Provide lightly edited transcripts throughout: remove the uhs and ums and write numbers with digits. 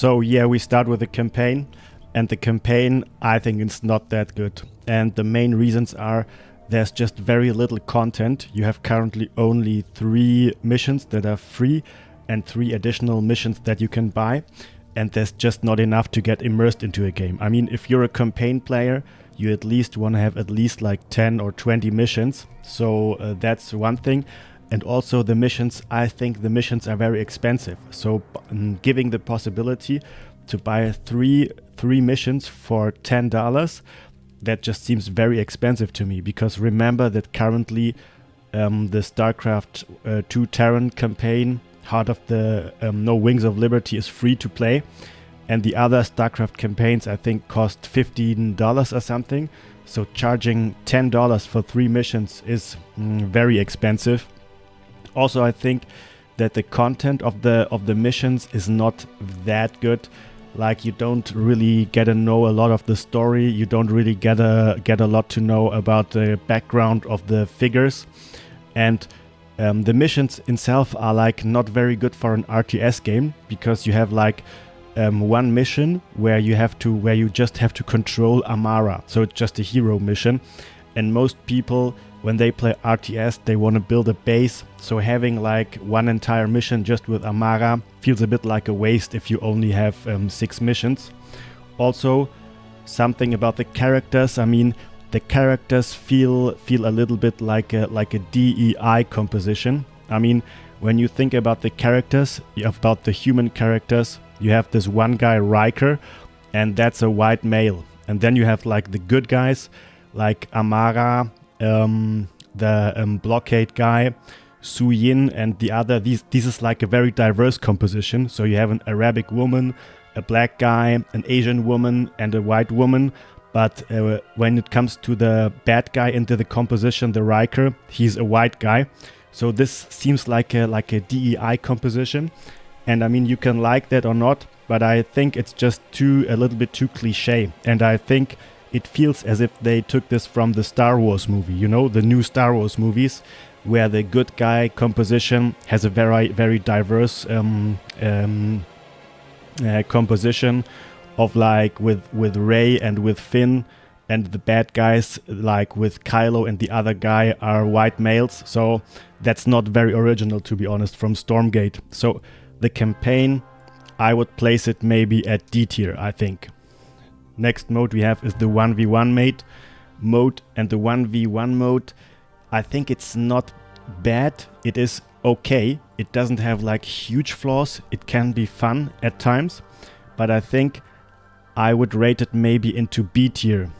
So yeah, we start with the campaign, and the campaign I think is not that good. And the main reasons are there's just very little content. You have currently only 3 missions that are free and 3 additional missions that you can buy. And there's just not enough to get immersed into a game. I mean, if you're a campaign player, you at least want to have at least like 10 or 20 missions. So that's one thing. And also the missions, I think the missions are very expensive. So giving the possibility to buy three missions for $10, that just seems very expensive to me. Because remember that currently the StarCraft 2 Terran campaign, Heart of the No Wings of Liberty, is free to play. And the other StarCraft campaigns, I think, cost $15 or something. So charging $10 for 3 missions is very expensive. Also, I think that the content of the missions is not that good. Like, you don't really get to know a lot of the story. You don't really get a lot to know about the background of the figures. And the missions itself are like not very good for an RTS game, because you have like one mission where you just have to control Amara. So it's just a hero mission. And most people, when they play RTS, they want to build a base. So having like one entire mission just with Amara feels a bit like a waste if you only have 6 missions. Also, something about the characters. I mean, the characters feel a little bit like a DEI composition. I mean, when you think about the characters, about the human characters, you have this one guy, Riker, and that's a white male. And then you have like the good guys, like Amara, the blockade guy, Su Yin, and the other. This is like a very diverse composition. So you have an Arabic woman, a black guy, an Asian woman, and a white woman. But when it comes to the bad guy into the composition, the Riker, he's a white guy. So this seems like a DEI composition. And I mean, you can like that or not, but I think it's just a little bit too cliche. And I think it feels as if they took this from the Star Wars movie, you know, the new Star Wars movies, where the good guy composition has a very, very diverse composition of like with Rey and with Finn, and the bad guys like with Kylo and the other guy are white males. So that's not very original, to be honest, from Stormgate. So the campaign, I would place it maybe at D tier, I think. Next mode we have is the 1v1 mode, and the 1v1 mode, I think it's not bad. It is okay. It doesn't have like huge flaws. It can be fun at times, but I think I would rate it maybe into B tier.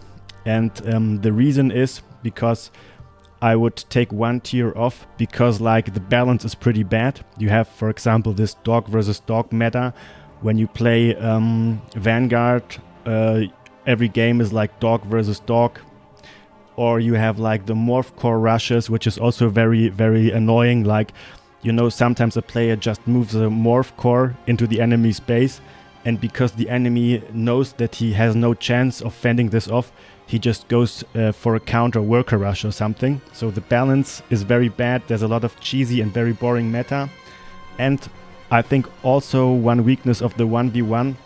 And the reason is because I would take 1 tier off, because like the balance is pretty bad. You have, for example, this dog versus dog meta. When you play Vanguard, every game is like dog versus dog. Or you have like the morph core rushes, which is also very, very annoying. Like, you know, sometimes a player just moves a morph core into the enemy space, and because the enemy knows that he has no chance of fending this off, he just goes for a counter worker rush or something. So the balance is very bad. There's a lot of cheesy and very boring meta. And I think also one weakness of the 1v1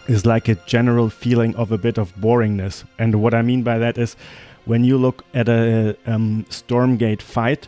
is like a general feeling of a bit of boringness. And what I mean by that is, when you look at a Stormgate fight,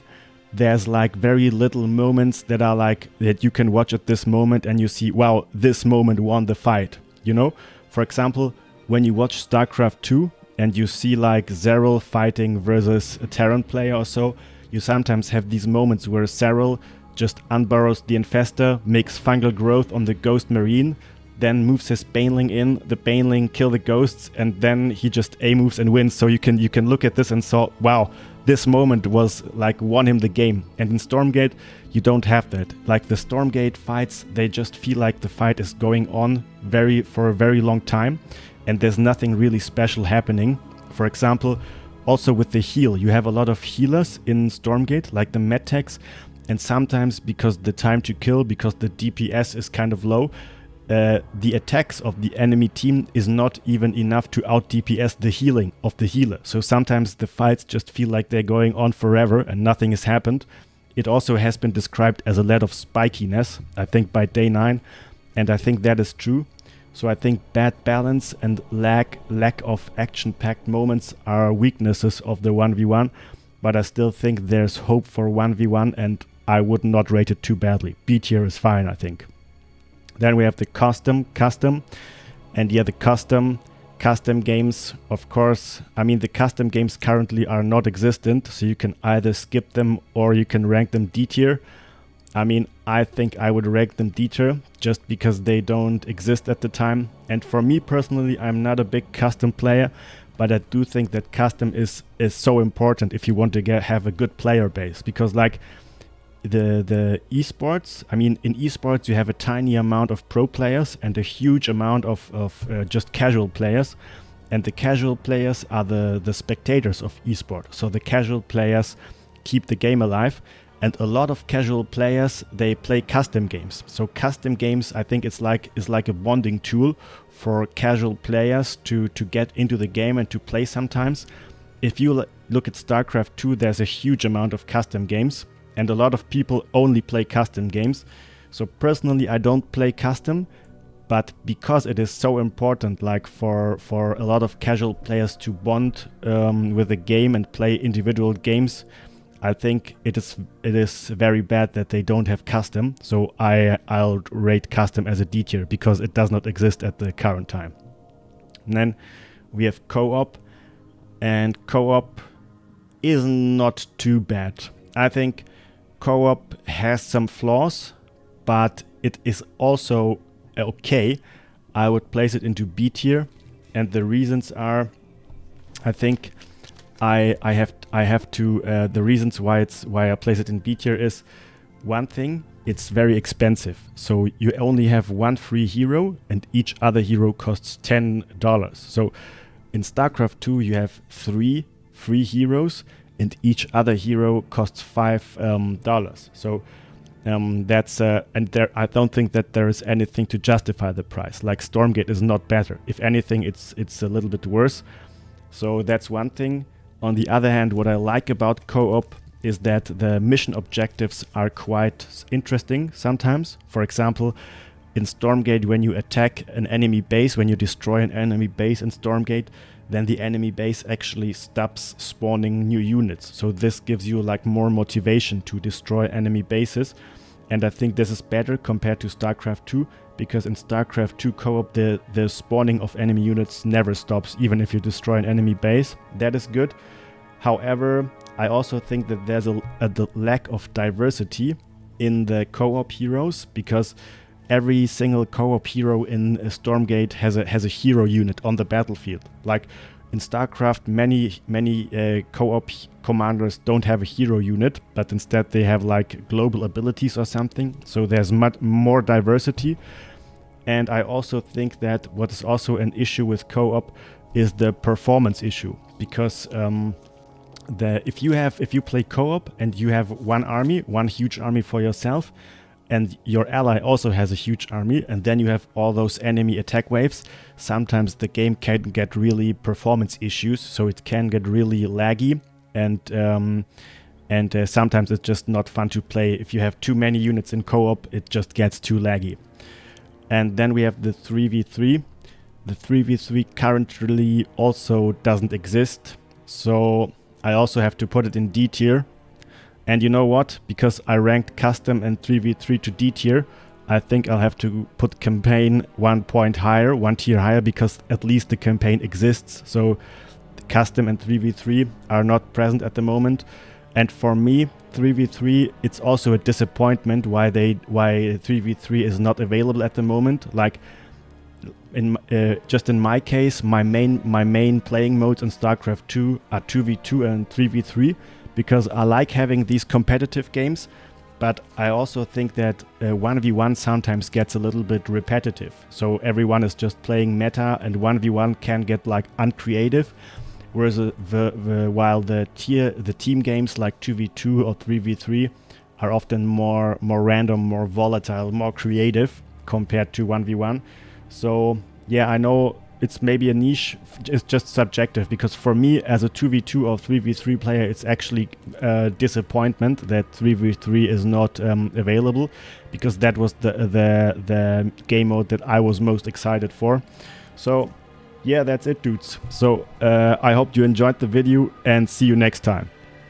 there's like very little moments that are like that you can watch at this moment and you see, wow, this moment won the fight. You know, for example, when you watch StarCraft 2 and you see like Zeril fighting versus a Terran player or so, you sometimes have these moments where Zeril just unburrows the Infestor, makes fungal growth on the Ghost Marine, then moves his Baneling in, the Baneling kill the ghosts, and then he just A-moves and wins. So you can look at this and saw, wow, this moment was like won him the game. And in Stormgate, you don't have that. Like the Stormgate fights, they just feel like the fight is going on for a very long time, and there's nothing really special happening. For example, also with the heal, you have a lot of healers in Stormgate, like the medtechs, and sometimes because the time to kill, because the DPS is kind of low, the attacks of the enemy team is not even enough to out DPS the healing of the healer. So sometimes the fights just feel like they're going on forever and nothing has happened. It also has been described as a lot of spikiness, I think by day 9, and I think that is true. So I think bad balance and lack of action-packed moments are weaknesses of the 1v1, but I still think there's hope for 1v1, and I would not rate it too badly. B tier is fine, I think. Then we have the custom, and yeah, the custom games, of course. I mean, the custom games currently are not existent, so you can either skip them or you can rank them D tier. I mean, I think I would rank them D tier just because they don't exist at the time. And for me personally, I'm not a big custom player, but I do think that custom is so important if you want to have a good player base, because like the esports, I mean, in esports you have a tiny amount of pro players and a huge amount of just casual players, and the casual players are the spectators of esport. So the casual players keep the game alive, and a lot of casual players, they play custom games. So custom games, I think is like a bonding tool for casual players to get into the game and to play sometimes. If you look at StarCraft 2, there's a huge amount of custom games, and a lot of people only play custom games. So personally, I don't play custom, but because it is so important, like for a lot of casual players to bond with the game and play individual games, I think it is very bad that they don't have custom. So I'll rate custom as a D tier because it does not exist at the current time. And then we have co-op, and co-op is not too bad. I think co-op has some flaws, but it is also okay. I would place it into B tier, and the reasons are, I think I have to the reasons why I place it in B tier is, one thing, it's very expensive. So you only have one free hero, and each other hero costs $10. So in StarCraft 2 you have 3 free heroes, and each other hero costs $5. So that's and there, I don't think that there is anything to justify the price. Like Stormgate is not better. If anything, it's a little bit worse. So that's one thing. On the other hand, what I like about co-op is that the mission objectives are quite interesting sometimes. For example, in Stormgate, when you attack an enemy base, when you destroy an enemy base in Stormgate, then the enemy base actually stops spawning new units. So this gives you like more motivation to destroy enemy bases. And I think this is better compared to StarCraft 2, because in StarCraft 2 co-op, the spawning of enemy units never stops, even if you destroy an enemy base. That is good. However, I also think that there's a lack of diversity in the co-op heroes, because every single co-op hero in Stormgate has a hero unit on the battlefield. Like in StarCraft, many co-op commanders don't have a hero unit, but instead they have like global abilities or something. So there's much more diversity. And I also think that what is also an issue with co-op is the performance issue, because if you play co-op and you have one huge army for yourself, and your ally also has a huge army, and then you have all those enemy attack waves, sometimes the game can get really performance issues, so it can get really laggy, and sometimes it's just not fun to play. If you have too many units in co-op, it just gets too laggy. And then we have the 3v3. The 3v3 currently also doesn't exist, so I also have to put it in D tier. And you know what? Because I ranked custom and 3v3 to D tier, I think I'll have to put campaign one tier higher, because at least the campaign exists. So custom and 3v3 are not present at the moment. And for me, 3v3, it's also a disappointment why 3v3 is not available at the moment. Like just in my case, my main playing modes in StarCraft 2 are 2v2 and 3v3, because I like having these competitive games, but I also think that 1v1 sometimes gets a little bit repetitive. So everyone is just playing meta, and 1v1 can get like uncreative, whereas while the team games like 2v2 or 3v3 are often more random, more volatile, more creative compared to 1v1. So yeah, I know it's maybe a niche. It's just subjective, because for me as a 2v2 or 3v3 player, it's actually a disappointment that 3v3 is not available, because that was the game mode that I was most excited for. So yeah, that's it, dudes. So I hope you enjoyed the video, and see you next time.